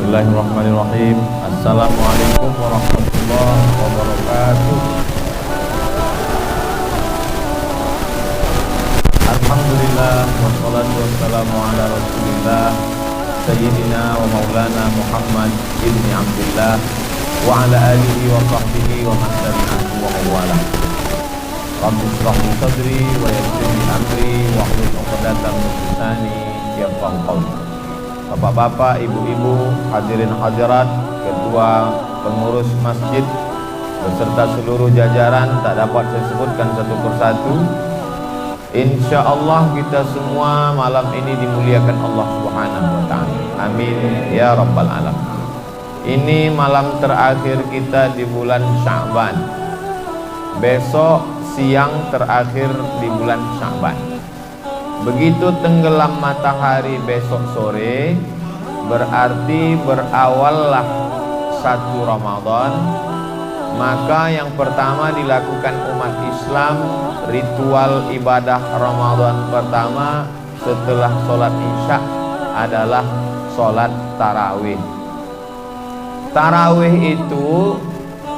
Bismillahirrahmanirrahim. Assalamualaikum warahmatullahi wabarakatuh. Alhamdulillah wassalatu wassalamu ala Rasulillah Sayyidina wa maulana Muhammad ibni Abdullah wa ala alihi wa sahbihi wa man tabi'ahu wa mawalah. Rabbi shrah li sadri wa yassir li amri wa hlul 'uqdatam min lisani yafqahu qawli. Bapak-bapak, ibu-ibu, hadirin hadirat, ketua pengurus masjid beserta seluruh jajaran, tak dapat saya sebutkan satu persatu. Insya Allah kita semua malam ini dimuliakan Allah Subhanahu wa ta'ala. Amin ya rabbal alamin. Ini malam terakhir kita di bulan Sya'ban. Besok siang terakhir di bulan Sya'ban. Begitu tenggelam matahari besok sore, berarti berawallah 1 Ramadan. Maka yang pertama dilakukan umat Islam, ritual ibadah Ramadan pertama setelah sholat Isya adalah sholat tarawih. Tarawih itu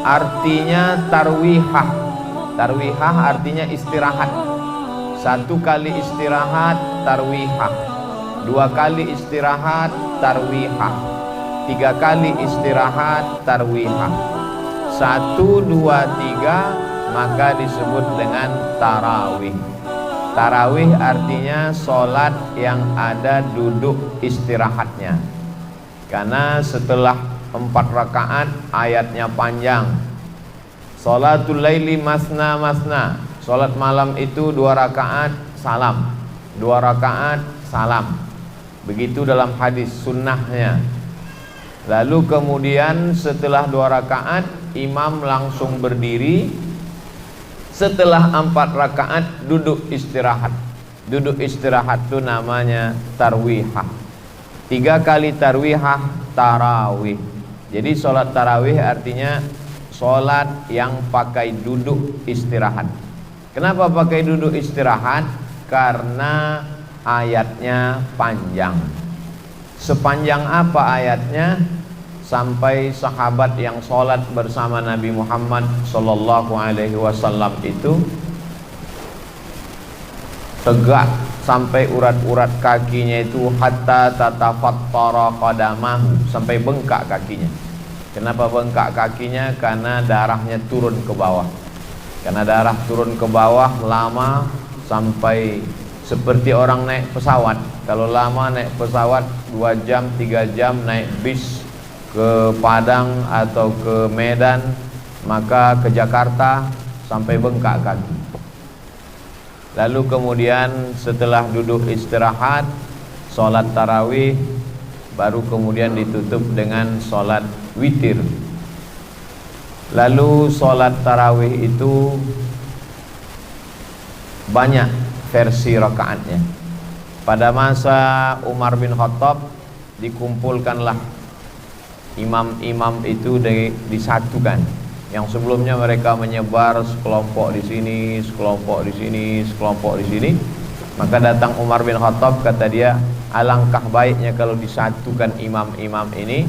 artinya tarwihah. Tarwihah artinya istirahat. 1 kali istirahat tarwihah, 2 kali istirahat tarwihah, 3 kali istirahat tarwihah. 1, 2, 3 maka disebut dengan tarawih. Tarawih artinya sholat yang ada duduk istirahatnya. Karena setelah 4 rakaat ayatnya panjang. Sholatul laili masna masna. Sholat malam itu 2 rakaat salam, 2 rakaat salam. Begitu dalam hadis sunnahnya. Lalu kemudian setelah 2 rakaat imam langsung berdiri. Setelah 4 rakaat duduk istirahat. Duduk istirahat itu namanya tarwihah. 3 kali tarwihah tarawih. Jadi sholat tarawih artinya sholat yang pakai duduk istirahat. Kenapa pakai duduk istirahat? Karena ayatnya panjang. Sepanjang apa ayatnya? Sampai sahabat yang sholat bersama Nabi Muhammad Sallallahu Alaihi Wasallam itu tegak sampai urat-urat kakinya itu hatta tatafattara qadamahu, sampai bengkak kakinya. Kenapa bengkak kakinya? Karena darahnya turun ke bawah. Karena darah turun ke bawah lama, sampai seperti orang naik pesawat. Kalau lama naik pesawat 2 jam 3 jam naik bis ke Padang atau ke Medan, maka ke Jakarta sampai bengkak kaki. Lalu kemudian setelah duduk istirahat sholat tarawih, baru kemudian ditutup dengan sholat witir. Lalu sholat tarawih itu banyak versi rakaatnya. Pada masa Umar bin Khattab dikumpulkanlah imam-imam itu disatukan. Yang sebelumnya mereka menyebar sekelompok di sini, sekelompok di sini, sekelompok di sini. Maka datang Umar bin Khattab, kata dia, alangkah baiknya kalau disatukan imam-imam ini.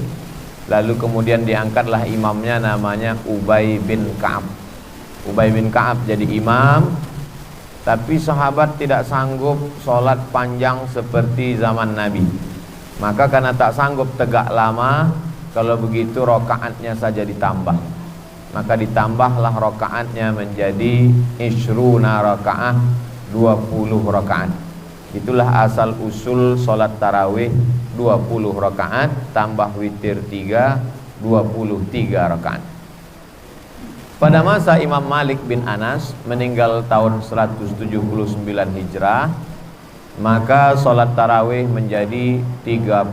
Lalu kemudian diangkatlah imamnya, namanya Ubay bin Ka'ab. Ubay bin Ka'ab jadi imam. Tapi sahabat tidak sanggup sholat panjang seperti zaman Nabi. Maka karena tak sanggup tegak lama, kalau begitu rokaatnya saja ditambah. Maka ditambahlah rokaatnya menjadi ishruna rokaat, 20 rokaat. Itulah asal usul sholat tarawih, 20 rakaat tambah witir 3, 23 rakaat. Pada masa Imam Malik bin Anas meninggal tahun 179 Hijrah, maka sholat tarawih menjadi 36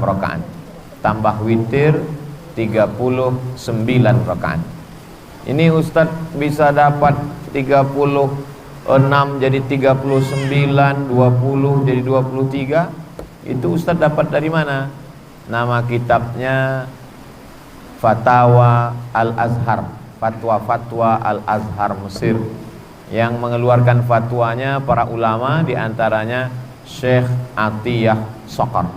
rakaat tambah witir 39 rakaat. Ini Ustadz bisa dapat 36 jadi 39, 20 jadi 23. Itu Ustadz dapat dari mana? Nama kitabnya Fatawa Al-Azhar, Fatwa-Fatwa Al-Azhar Mesir. Yang mengeluarkan fatwanya para ulama, diantaranya Syekh Atiyah Sokar.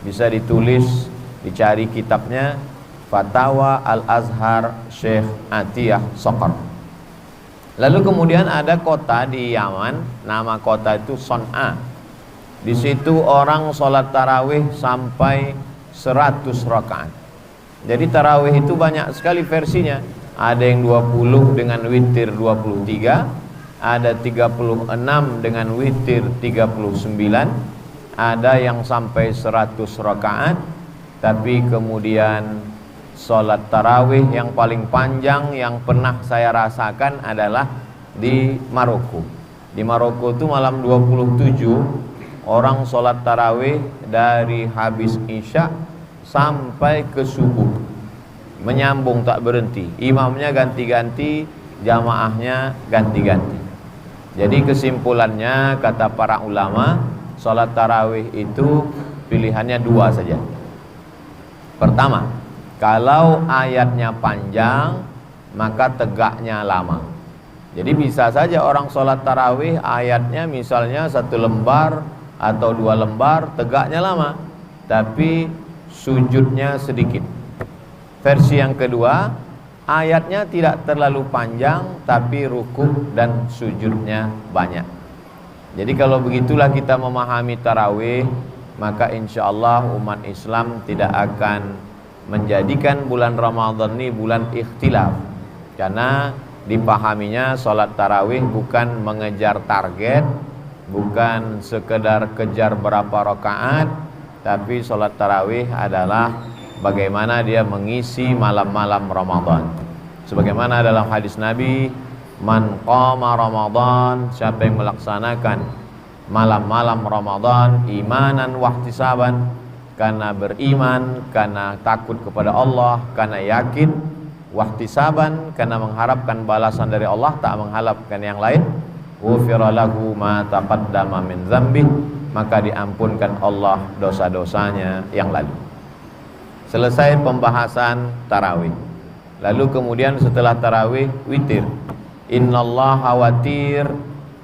Bisa ditulis, dicari kitabnya, Fatawa Al-Azhar Syekh Atiyah Sokor. Lalu kemudian ada kota di Yaman, nama kota itu Son'a. Di situ orang sholat tarawih sampai 100 rakaat. Jadi tarawih itu banyak sekali versinya. Ada yang 20 dengan witir 23, ada 36 dengan witir 39, ada yang sampai 100 rakaat. Tapi kemudian sholat tarawih yang paling panjang yang pernah saya rasakan adalah di Maroko. Di Maroko itu malam 27 orang sholat tarawih dari habis isya sampai ke subuh, menyambung tak berhenti. Imamnya ganti-ganti, jamaahnya ganti-ganti. Jadi kesimpulannya kata para ulama, sholat tarawih itu pilihannya dua saja. Pertama, kalau ayatnya panjang maka tegaknya lama. Jadi bisa saja orang sholat tarawih ayatnya misalnya 1 lembar atau 2 lembar, tegaknya lama, tapi sujudnya sedikit. Versi yang kedua, ayatnya tidak terlalu panjang tapi rukuk dan sujudnya banyak. Jadi kalau begitulah kita memahami tarawih, maka insya Allah umat Islam tidak akan menjadikan bulan Ramadan ini bulan ikhtilaf. Karena dipahaminya sholat tarawih bukan mengejar target, bukan sekedar kejar berapa rakaat, tapi sholat tarawih adalah bagaimana dia mengisi malam-malam Ramadan. Sebagaimana dalam hadis Nabi, man qama Ramadan, siapa yang melaksanakan malam-malam Ramadan imanan wahtisaban, karena beriman, karena takut kepada Allah, karena yakin, wahtisaban, karena mengharapkan balasan dari Allah, tak mengharapkan yang lain, ghufira lahu ma taqaddama min dzambi, maka diampunkan Allah dosa-dosanya yang lalu. Selesai pembahasan tarawih. Lalu kemudian setelah tarawih witir. Innallaha watir,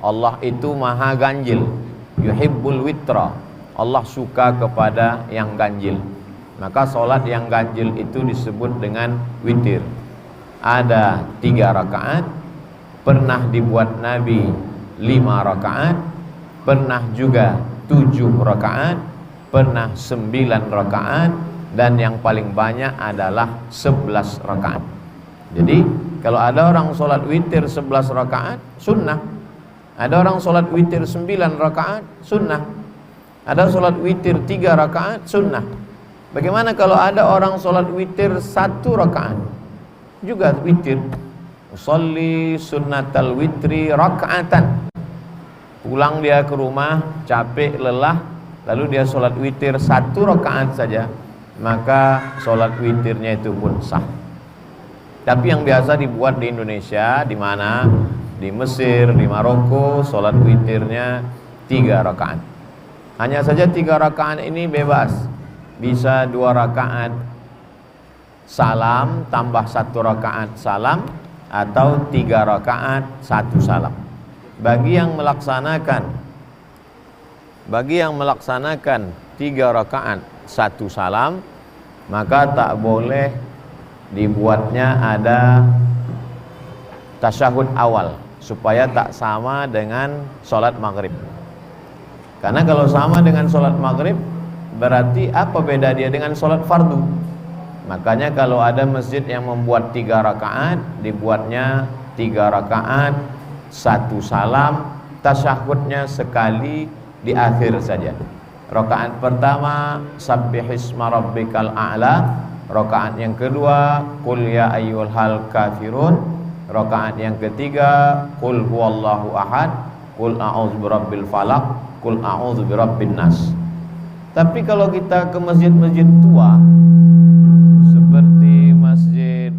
Allah itu maha ganjil. Yuhibbul witra, Allah suka kepada yang ganjil. Maka sholat yang ganjil itu disebut dengan witir. Ada 3 rakaat, pernah dibuat Nabi 5 rakaat, pernah juga 7 rakaat, pernah 9 rakaat, dan yang paling banyak adalah 11 rakaat. Jadi kalau ada orang sholat witir 11 rakaat sunnah, ada orang sholat witir 9 rakaat sunnah, ada sholat witir 3 rakaat sunnah. Bagaimana kalau ada orang sholat witir 1 rakaat juga witir? Usolli sunnatal witri rakaatan. Pulang dia ke rumah capek lelah, lalu dia sholat witir 1 rakaat saja, maka sholat witirnya itu pun sah. Tapi yang biasa dibuat di Indonesia, di mana? Di Mesir, di Maroko, sholat witirnya 3 rakaat. Hanya saja 3 rakaat ini bebas, bisa 2 rakaat salam tambah 1 rakaat salam, atau 3 rakaat 1 salam. Bagi yang melaksanakan 3 rakaat 1 salam, maka tak boleh dibuatnya ada tasyahud awal, supaya tak sama dengan sholat maghrib. Karena kalau sama dengan sholat maghrib, berarti apa beda dia dengan sholat fardu? Makanya kalau ada masjid yang membuat 3 rakaat, dibuatnya 3 rakaat 1 salam, tasyahudnya sekali di akhir saja. Rakaat pertama sabbihisma rabbikal a'la, rakaat yang kedua qul ya ayyuhal kafirun, rakaat yang ketiga qul huwallahu ahad, qul a'udzu birabbil falaq, qul a'udzu birabbin nas. Tapi kalau kita ke masjid-masjid tua seperti Masjid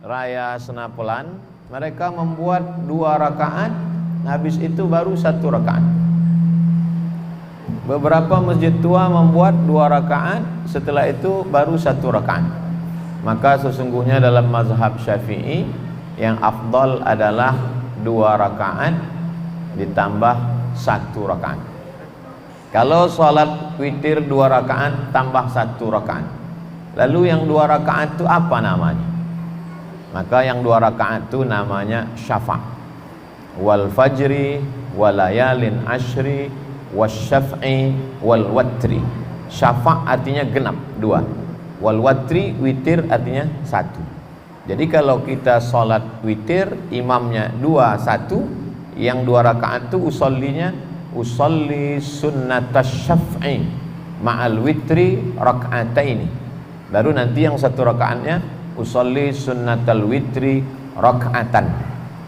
Raya Senapelan, mereka membuat 2 rakaat, habis itu baru 1 rakaat. Beberapa masjid tua membuat 2 rakaat, setelah itu baru 1 rakaat. Maka sesungguhnya dalam mazhab Syafi'i yang afdal adalah 2 rakaat ditambah 1 rakaat. Kalau sholat witir 2 rakaat tambah 1 rakaat, lalu yang 2 rakaat itu apa namanya? Maka yang 2 rakaat itu namanya syafa'. Wal fajri walayalin ashri wasyaf'i wal watri. Syafa' artinya genap 2, wal watri witir artinya 1. Jadi kalau kita sholat witir imamnya 2 1, yang 2 rakaat itu usolli sunnatas syaf'i ma'al witri rak'ataini. Baru nanti yang 1 rakaatnya usolli sunnatal witri rak'atan.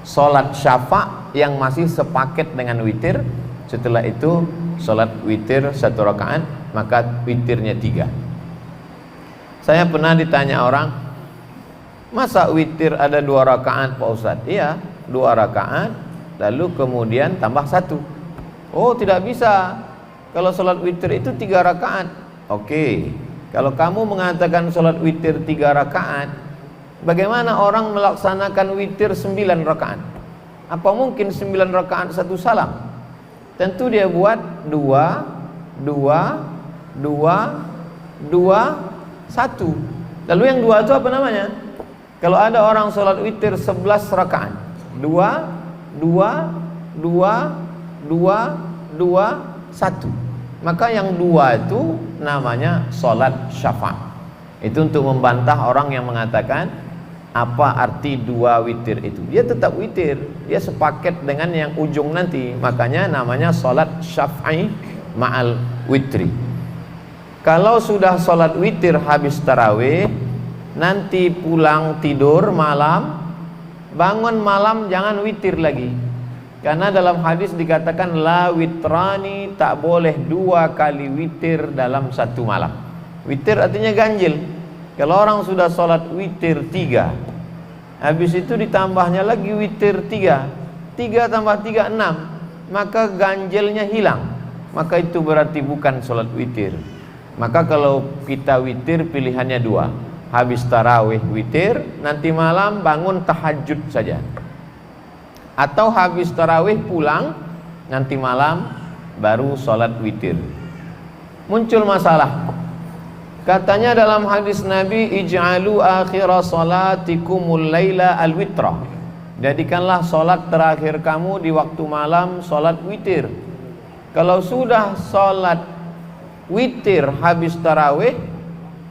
Salat syafa' yang masih sepaket dengan witir. Setelah itu salat witir 1 rakaat, maka witirnya 3. Saya pernah ditanya orang, masa witir ada 2 rakaat Pak Ustadz? Iya, 2 rakaat lalu kemudian tambah 1. Oh, tidak bisa. Kalau sholat witir itu 3 rakaat. Oke. Kalau kamu mengatakan sholat witir 3 rakaat, bagaimana orang melaksanakan witir 9 rakaat? Apa mungkin 9 rakaat 1 salam? Tentu dia buat 2 2 2 2 1. Lalu yang 2 itu apa namanya? Kalau ada orang sholat witir 11 rakaat, 2 2 2 2 2 1, maka yang 2 itu namanya sholat syafa'. Itu untuk membantah orang yang mengatakan apa arti 2 witir itu. Dia tetap witir, dia sepaket dengan yang ujung nanti, makanya namanya sholat syafa'i ma'al witri. Kalau sudah sholat witir habis tarawih, nanti pulang tidur malam, bangun malam jangan witir lagi. Karena dalam hadis dikatakan la witrani, tak boleh 2 kali witir dalam 1 malam. Witir artinya ganjil. Kalau orang sudah sholat witir 3, habis itu ditambahnya lagi witir 3, 3 tambah 3 6, maka ganjilnya hilang. Maka itu berarti bukan sholat witir. Maka kalau kita witir pilihannya 2, habis tarawih witir, nanti malam bangun tahajud saja. Atau habis tarawih pulang, nanti malam baru sholat witir. Muncul masalah. Katanya dalam hadis Nabi, ij'alu akhira salatikumul laila al-witra. Jadikanlah sholat terakhir kamu di waktu malam sholat witir. Kalau sudah sholat witir habis tarawih,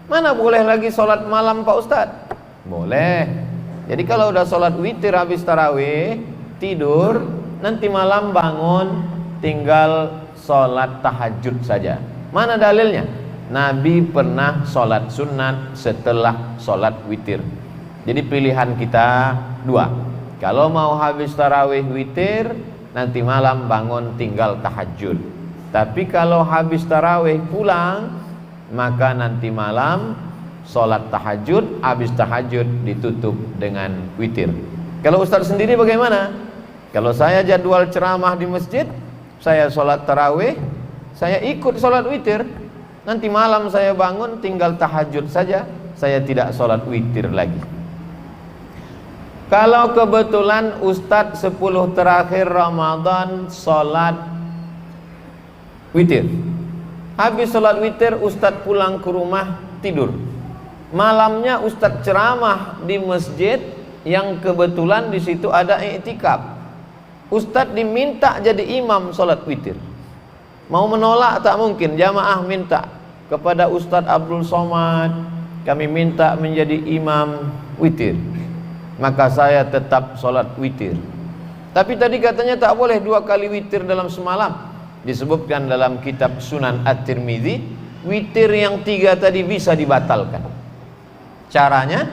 mana boleh lagi sholat malam Pak Ustadz? Boleh. Jadi kalau udah sholat witir habis tarawih, tidur, nanti malam bangun tinggal sholat tahajud saja. Mana dalilnya? Nabi pernah sholat sunat setelah sholat witir. Jadi pilihan kita 2. Kalau mau habis tarawih witir, nanti malam bangun tinggal tahajud. Tapi kalau habis tarawih pulang, maka nanti malam sholat tahajud, habis tahajud ditutup dengan witir. Kalau Ustadz sendiri bagaimana? Kalau saya jadwal ceramah di masjid, saya sholat tarawih, saya ikut sholat witir. Nanti malam saya bangun tinggal tahajud saja, saya tidak sholat witir lagi. Kalau kebetulan Ustadz 10 terakhir Ramadan sholat witir, habis sholat witir Ustadz pulang ke rumah tidur, malamnya Ustadz ceramah di masjid yang kebetulan di situ ada i'tikaf. Ustadz diminta jadi imam sholat witir. Mau menolak tak mungkin. Jamaah minta kepada Ustadz Abdul Somad, kami minta menjadi imam witir. Maka saya tetap sholat witir. Tapi tadi katanya tak boleh 2 kali witir dalam semalam. Disebutkan dalam kitab Sunan At-Tirmidzi, witir yang 3 tadi bisa dibatalkan. Caranya,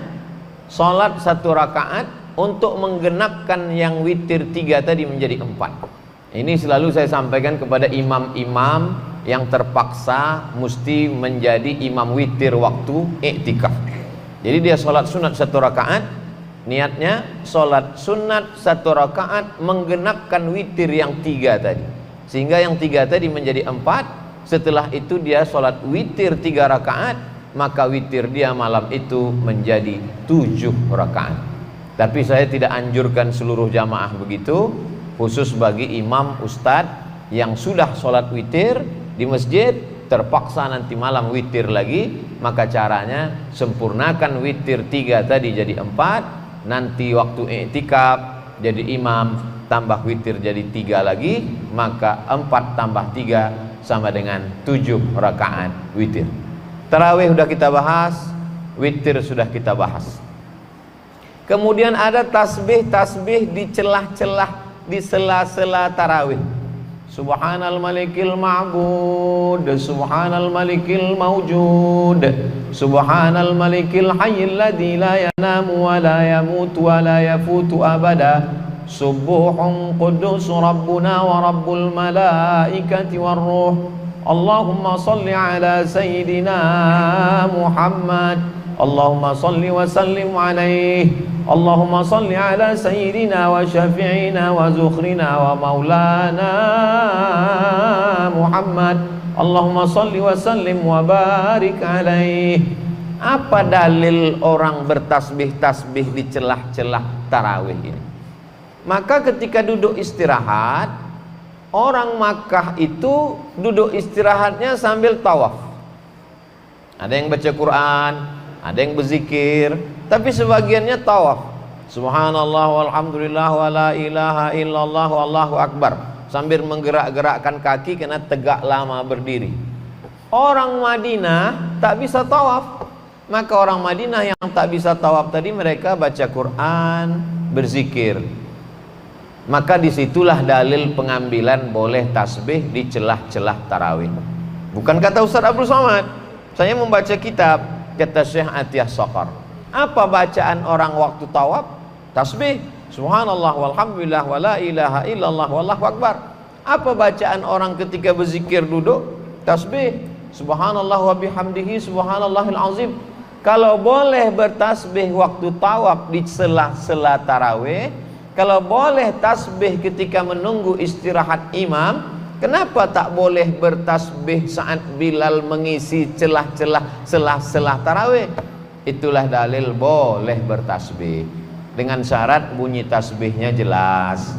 sholat 1 rakaat untuk menggenapkan yang witir 3 tadi menjadi 4. Ini selalu saya sampaikan kepada imam-imam yang terpaksa mesti menjadi imam witir waktu iktikaf. Jadi dia sholat sunat 1 rakaat, niatnya sholat sunat 1 rakaat menggenapkan witir yang 3 tadi, sehingga yang 3 tadi menjadi 4. Setelah itu dia sholat witir 3 rakaat, maka witir dia malam itu menjadi 7 rakaat. Tapi saya tidak anjurkan seluruh jamaah begitu, khusus bagi imam ustadz yang sudah sholat witir di masjid, terpaksa nanti malam witir lagi, maka caranya sempurnakan witir 3 tadi jadi 4, nanti waktu i'tikaf jadi imam, tambah witir jadi 3 lagi, maka 4 tambah 3 sama dengan 7 rakaat witir. Tarawih sudah kita bahas, witir sudah kita bahas. Kemudian ada tasbih-tasbih di celah-celah, di sela-sela tarawih. Subhanal malikil ma'bud, subhanal malikil mawjud, subhanal malikil hayyil ladzi la yanamu wa la yamutu wa la yafutu abada, subuhun qudus rabbuna wa rabbul malaikati war ruh, Allahumma salli ala sayyidina Muhammad, Allahumma salli wa sallim alaihi, Allahumma salli ala sayyidina wa syafi'ina wa zukhrina wa maulana Muhammad, Allahumma salli wa sallim wa barik alaihi. Apa dalil orang bertasbih-tasbih di celah-celah tarawih ini? Maka ketika duduk istirahat, orang Makkah itu duduk istirahatnya sambil tawaf. Ada yang baca Quran, ada yang berzikir, tapi sebagiannya tawaf. Subhanallah walhamdulillah wa la ilaha illallah wallahu akbar, sambil menggerak-gerakkan kaki karena tegak lama berdiri. Orang Madinah tak bisa tawaf, maka orang Madinah yang tak bisa tawaf tadi mereka baca Quran, berzikir. Maka disitulah dalil pengambilan boleh tasbih di celah-celah tarawih. Bukan kata Ustaz Abdul Somad, saya membaca kitab, kata Syekh Atiyah Saqar. Apa bacaan orang waktu tawaf? Tasbih, subhanallah walhamdulillah wa la ilaha illallah wallahu akbar. Apa bacaan orang ketika berzikir duduk? Tasbih, subhanallah wa bihamdihi subhanallahil azim. Kalau boleh bertasbih waktu tawaf di sela-sela tarawih, kalau boleh tasbih ketika menunggu istirahat imam, kenapa tak boleh bertasbih saat Bilal mengisi celah-celah sela-sela tarawih? Itulah dalil boleh bertasbih, dengan syarat bunyi tasbihnya jelas,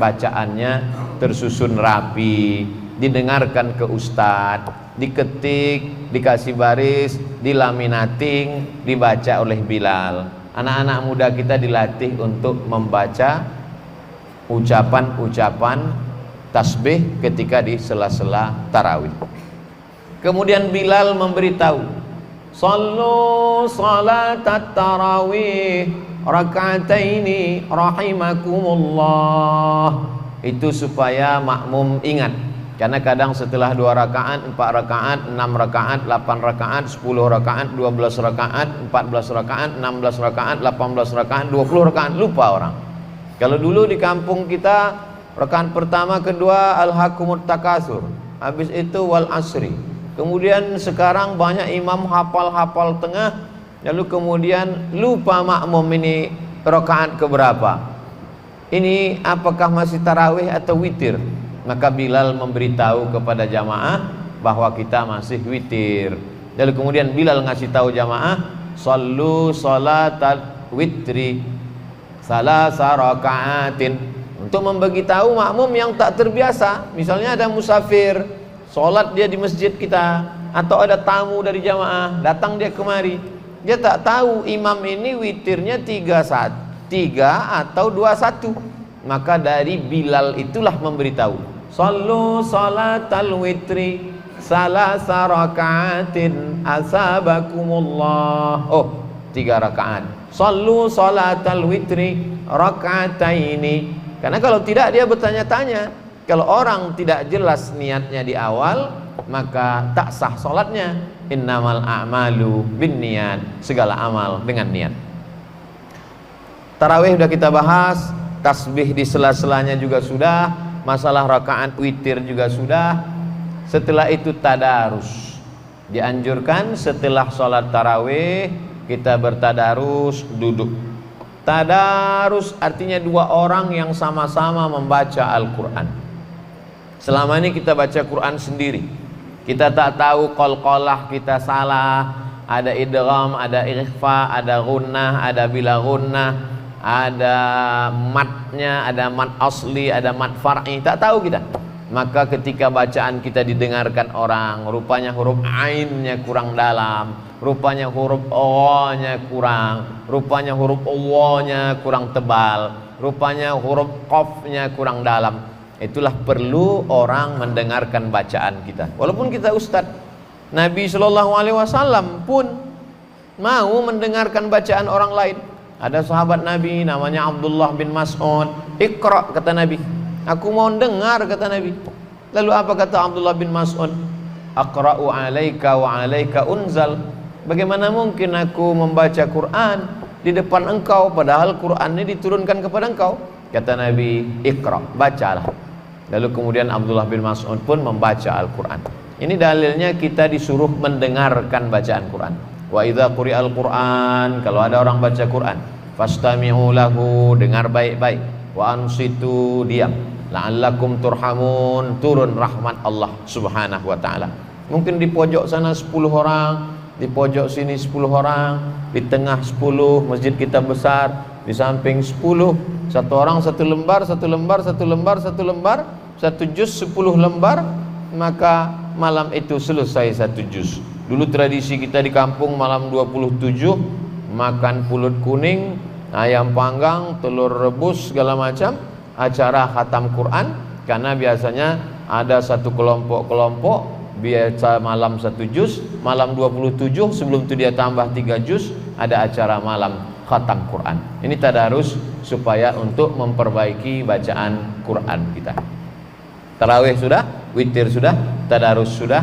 bacaannya tersusun rapi, didengarkan ke ustadz, diketik, dikasih baris, dilaminating, dibaca oleh Bilal. Anak-anak muda kita dilatih untuk membaca ucapan-ucapan tasbih ketika di sela-sela tarawih. Kemudian Bilal memberitahu, sallu salatat tarawih raka'ataini rahimakumullah. Itu supaya makmum ingat, karena kadang setelah 2 rakaat, 4 rakaat, 6 rakaat, 8 rakaat, 10 rakaat, 12 rakaat, 14 rakaat, 16 rakaat, 18 rakaat, 20 rakaat, lupa orang. Kalau dulu di kampung kita, rakaat pertama, kedua alhaqumut takasur, habis itu wal asri. Kemudian sekarang banyak imam hafal-hafal tengah, lalu kemudian lupa makmum ini rakaat keberapa. Ini apakah masih tarawih atau witir? Maka Bilal memberitahu kepada jamaah bahwa kita masih witir. Lalu kemudian Bilal ngasih tahu jamaah, sallu salatal witri salasa rakaatin, untuk memberitahu makmum yang tak terbiasa. Misalnya ada musafir, sholat dia di masjid kita, atau ada tamu dari jamaah datang dia kemari, dia tak tahu imam ini witirnya 3 atau 21, maka dari Bilal itulah memberitahu, sallu salatal witri salasa rakaatin asabakumullah. Oh, 3 rakaat. Sallu salatal witri rakaataini. Karena kalau tidak dia bertanya-tanya. Kalau orang tidak jelas niatnya di awal, maka tak sah sholatnya. Innamal a'malu binniyat, segala amal dengan niat. Tarawih sudah kita bahas, tasbih di sela-selanya juga sudah, masalah rakaat witir juga sudah. Setelah itu tadarus. Dianjurkan setelah sholat tarawih kita bertadarus, duduk. Tadarus artinya 2 orang yang sama-sama membaca Al-Quran. Selama ini kita baca Quran sendiri, kita tak tahu qalqalah kita salah, ada idgham, ada ikhfa, ada gunnah, ada bila gunnah, ada matnya, ada mat asli, ada mat far'i, tak tahu kita. maka ketika bacaan kita didengarkan orang, rupanya huruf ainnya kurang dalam, rupanya huruf o-nya kurang, rupanya huruf o-nya kurang tebal, rupanya huruf qaf-nya kurang dalam. Itulah perlu orang mendengarkan bacaan kita. Walaupun kita ustadz, Nabi SAW pun mau mendengarkan bacaan orang lain. Ada sahabat Nabi namanya Abdullah bin Mas'ud, "Iqra," kata Nabi. Aku mau dengar, kata Nabi. Lalu apa kata Abdullah bin Mas'ud? "Aqra'u 'alaika wa 'alaika unzal." Bagaimana mungkin aku membaca Quran di depan engkau padahal Quran ini diturunkan kepada engkau? Kata Nabi, "Iqra," bacalah. Lalu kemudian Abdullah bin Mas'ud pun membaca Al-Quran. Ini dalilnya kita disuruh mendengarkan bacaan Quran. Wa idza quri'al Quran, kalau ada orang baca Quran, fastami'u lahu, dengar baik-baik. Wa ansitu, diam. La'allakum turhamun, turun rahmat Allah Subhanahu wa taala. Mungkin di pojok sana 10 orang, di pojok sini 10 orang, di tengah 10, masjid kita besar, di samping 10, satu orang satu lembar, satu lembar, satu lembar, satu lembar, satu juz 10 lembar, maka malam itu selesai satu juz. Dulu tradisi kita di kampung malam 27 makan pulut kuning, ayam panggang, telur rebus segala macam, acara khatam Quran. Karena biasanya ada satu kelompok-kelompok biasa malam satu juz, malam 27 sebelum itu dia tambah 3 juz, ada acara malam khatam Quran. Ini tadarus supaya untuk memperbaiki bacaan Quran kita. Tarawih sudah, witir sudah, tadarus sudah,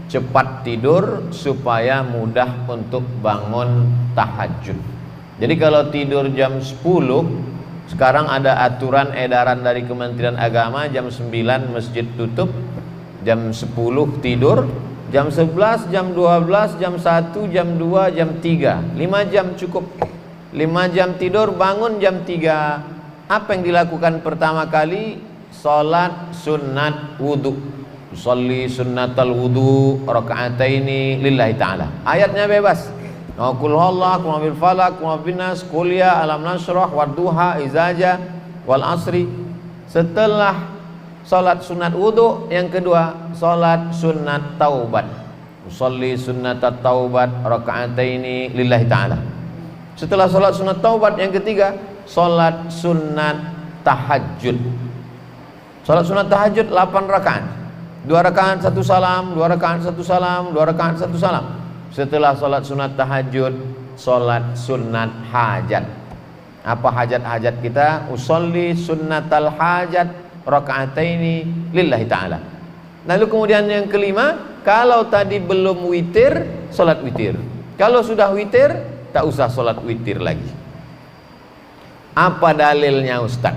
cepat tidur supaya mudah untuk bangun tahajud. Jadi kalau tidur jam 10, sekarang ada aturan edaran dari Kementerian Agama, jam 9 masjid tutup, jam 10 tidur, jam 11, jam 12, jam 1, jam 2, jam 3, 5 jam cukup. 5 jam tidur, bangun jam 3. Apa yang dilakukan pertama kali? Salat sunat wudu. Usolli sunnatal wudu raka'ataini lillahi ta'ala. Ayatnya bebas. Qul huwallahu, qul bil falaq, qul bin nas, qul ya alam nasrah, wadduha, izaja, wal asri. Setelah salat sunat wudu, yang kedua salat sunat taubat. Usolli sunnatat taubat raka'ataini lillahi ta'ala. Setelah salat sunat taubat, yang ketiga salat sunat tahajud. Salat sunat tahajud 8 rakaat. 2 rakaat 1 salam, 2 rakaat 1 salam, 2 rakaat 1 salam. Setelah salat sunat tahajud, salat sunat hajat. Apa hajat-hajat kita? Usolli sunnatal hajat raka'ataini lillahi ta'ala. Lalu kemudian yang kelima, kalau tadi belum witir, salat witir. Kalau sudah witir, tak usah salat witir lagi. Apa dalilnya, Ustaz?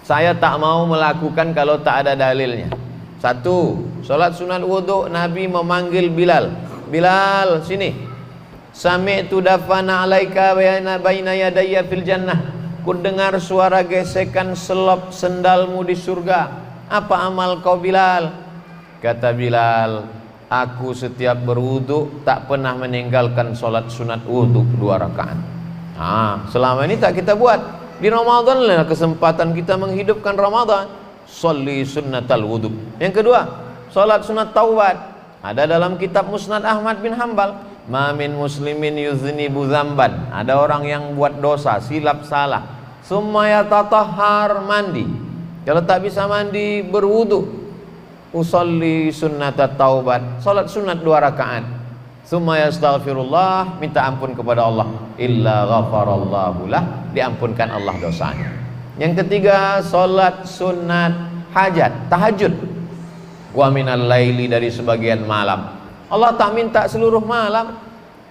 Saya tak mau melakukan kalau tak ada dalilnya. 1. Salat sunat wudu, Nabi memanggil Bilal. Bilal, sini. Sami'tu dafana alaika baina yadayya fil jannah. Ku dengar suara gesekan selop sendalmu di surga. Apa amal kau, Bilal? Kata Bilal, aku setiap berwudu tak pernah meninggalkan salat sunat wudu 2 rakaat. Selama ini tak kita buat. Di Ramadan lah kesempatan kita menghidupkan Ramadan. Sholli sunnatal wudu. Yang kedua, salat sunat taubat. Ada dalam kitab Musnad Ahmad bin Hanbal. Ma min muslimin yuznibu dzamban. Ada orang yang buat dosa, silap salah. Summa yatatahhar, mandi. Kalau tak bisa mandi, berwudu. Usolli sunnatat taubat. Salat sunat 2 rakaat. Summa yastaghfirullah, minta ampun kepada Allah. Illa ghafarallahu lah, diampunkan Allah dosanya. Yang ketiga, salat sunat hajat, tahajud. Wa minal laili, dari sebagian malam. Allah tak minta seluruh malam.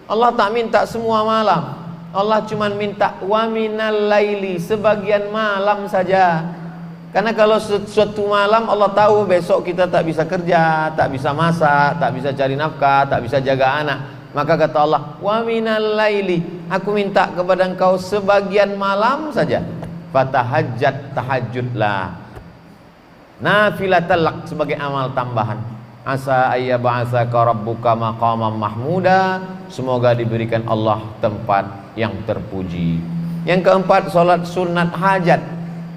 Allah tak minta semua malam. Allah cuma minta wa minal laili, sebagian malam saja. Karena kalau suatu malam Allah tahu besok kita tak bisa kerja, tak bisa masak, tak bisa cari nafkah, tak bisa jaga anak. Maka kata Allah, wa minal laili, aku minta kepada engkau sebagian malam saja. Fatahajjat, tahajudlah. Nafilatal lak, sebagai amal tambahan. Asa ayyab'atsaka rabbuka maqaman mahmuda, semoga diberikan Allah tempat yang terpuji. Yang keempat, salat sunat hajat.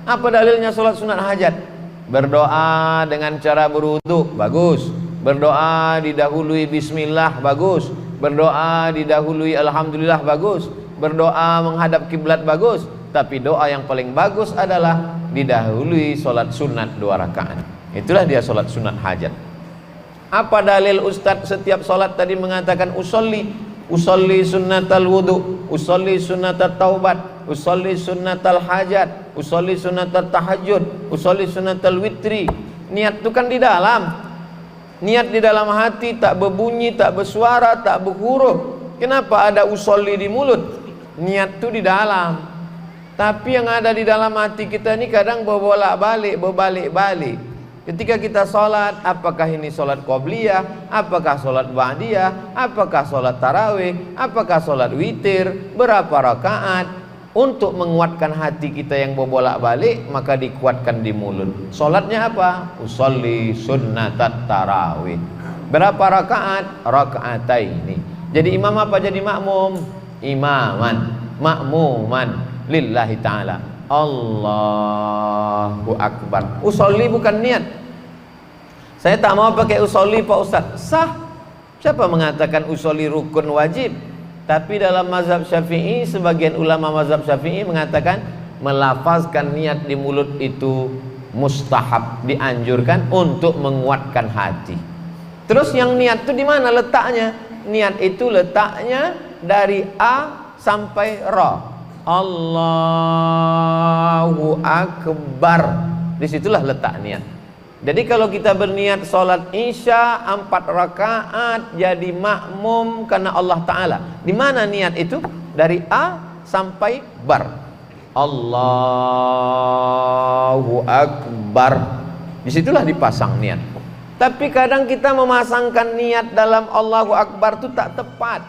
Apa dalilnya salat sunat hajat? Berdoa dengan cara berwudu, bagus. Berdoa didahului bismillah, bagus. Berdoa didahului alhamdulillah, bagus. Berdoa menghadap kiblat, bagus. Tapi doa yang paling bagus adalah didahului solat sunat 2 rakaat. Itulah dia solat sunat hajat. Apa dalil Ustadz setiap solat tadi mengatakan usolli sunnatal wudu, usolli sunnatal taubat, usolli sunnatal hajat, usolli sunnatal tahajud, usolli sunnatal witri. Niat itu kan di dalam. Niat di dalam hati, tak berbunyi, tak bersuara, tak berhuruf. Kenapa ada usolli di mulut? Niat itu di dalam. Tapi yang ada di dalam hati kita ini kadang berbalik-balik. Ketika kita sholat, apakah ini sholat qobliyah, apakah sholat ba'diyah, apakah sholat tarawih, apakah sholat witir, berapa rakaat? Untuk menguatkan hati kita yang berbolak-balik, maka dikuatkan di mulut. Sholatnya apa? Usolli sunnatat tarawih. Berapa rakaat? Raka'ataini. Jadi imam apa jadi makmum? Imaman, makmuman lillahi ta'ala. Allahu Akbar. Usolli bukan niat. Saya tak mau pakai usolli Pak Ustaz. Sah. Siapa mengatakan usolli rukun wajib? Tapi dalam mazhab Syafi'i, sebagian ulama mazhab Syafi'i mengatakan melafazkan niat di mulut itu mustahab, dianjurkan untuk menguatkan hati. Terus yang niat itu di mana letaknya? Niat itu letaknya dari A sampai Ra. Allahu Akbar. Disitulah letak niat. Jadi kalau kita berniat sholat isya 4 rakaat jadi makmum karena Allah Ta'ala, di mana niat itu? Dari A sampai Bar. Allahu Akbar. Disitulah dipasang niat. Tapi kadang kita memasangkan niat dalam Allahu Akbar itu tak tepat,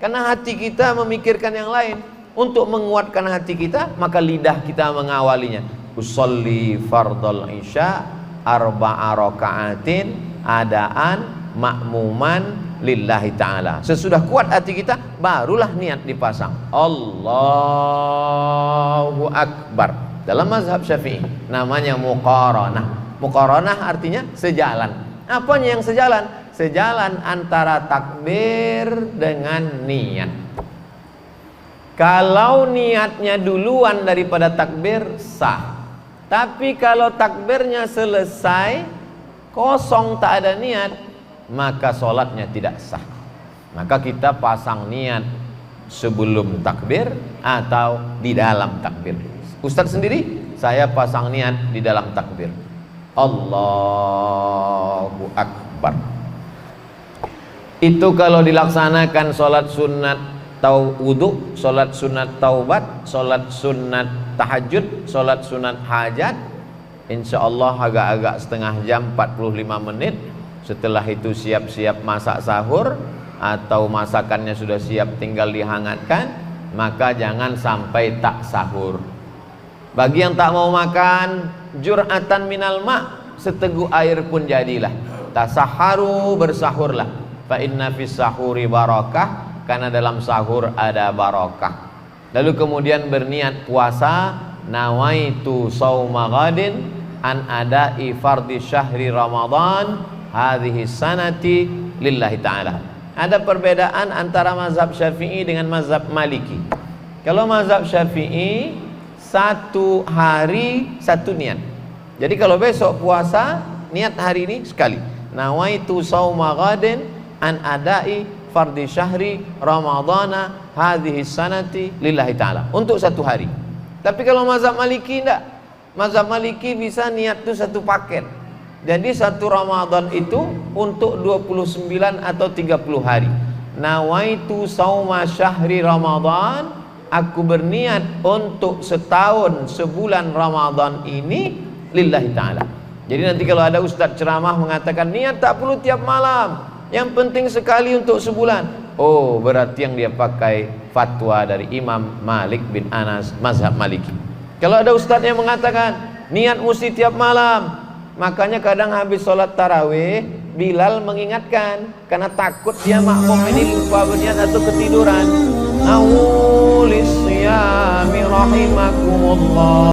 karena hati kita memikirkan yang lain. Untuk menguatkan hati kita, maka lidah kita mengawalinya. Usolli fardal isya 4 rakaatin adaan makmuman lillahi ta'ala. Sesudah kuat hati kita, barulah niat dipasang. Allahu Akbar. Dalam mazhab Syafi'i namanya muqaranah. Muqaranah artinya sejalan. Apanya yang sejalan? Sejalan antara takbir dengan niat. Kalau niatnya duluan daripada takbir, sah. Tapi kalau takbirnya selesai, kosong, tak ada niat, maka sholatnya tidak sah. Maka kita pasang niat sebelum takbir atau di dalam takbir. Ustadz sendiri, saya pasang niat di dalam takbir. Allahu Akbar. Itu kalau dilaksanakan sholat sunat wudu, sholat sunat taubat, sholat sunat tahajud, sholat sunat hajat, insya Allah agak-agak setengah jam 45 menit. Setelah itu siap-siap masak sahur, atau masakannya sudah siap tinggal dihangatkan, maka jangan sampai tak sahur. Bagi yang tak mau makan, jur'atan minal ma', seteguk air pun jadilah. Tasaharu, bersahurlah. Fa inna fis sahuri barakah, karena dalam sahur ada barakah. Lalu kemudian berniat puasa, nawaitu sauma ghadin an adai fardhi syahri Ramadan hadhihi sanati lillahi ta'ala. Ada perbedaan antara mazhab Syafi'i dengan mazhab Maliki. Kalau mazhab Syafi'i, 1 hari 1 niat. Jadi kalau besok puasa, niat hari ini sekali. Nawaitu sauma ghadin an adai fardhi syahri Ramadana hadhihi sanati lillahi ta'ala, untuk 1 hari. Tapi kalau mazhab Maliki enggak. Mazhab Maliki bisa niat itu 1 paket. Jadi 1 Ramadan itu untuk 29 atau 30 hari. Nawaitu sauma syahri Ramadan, aku berniat untuk setahun, sebulan Ramadan ini lillahi ta'ala. Jadi nanti kalau ada ustadz ceramah mengatakan niat tak perlu tiap malam, yang penting sekali untuk sebulan. Oh, berarti yang dia pakai fatwa dari Imam Malik bin Anas, mazhab Maliki. Kalau ada ustadz yang mengatakan niat mesti tiap malam, makanya kadang habis sholat tarawih Bilal mengingatkan, karena takut dia makmum ini lupa berniat atau ketiduran. Awulis siyami rahimakumullah.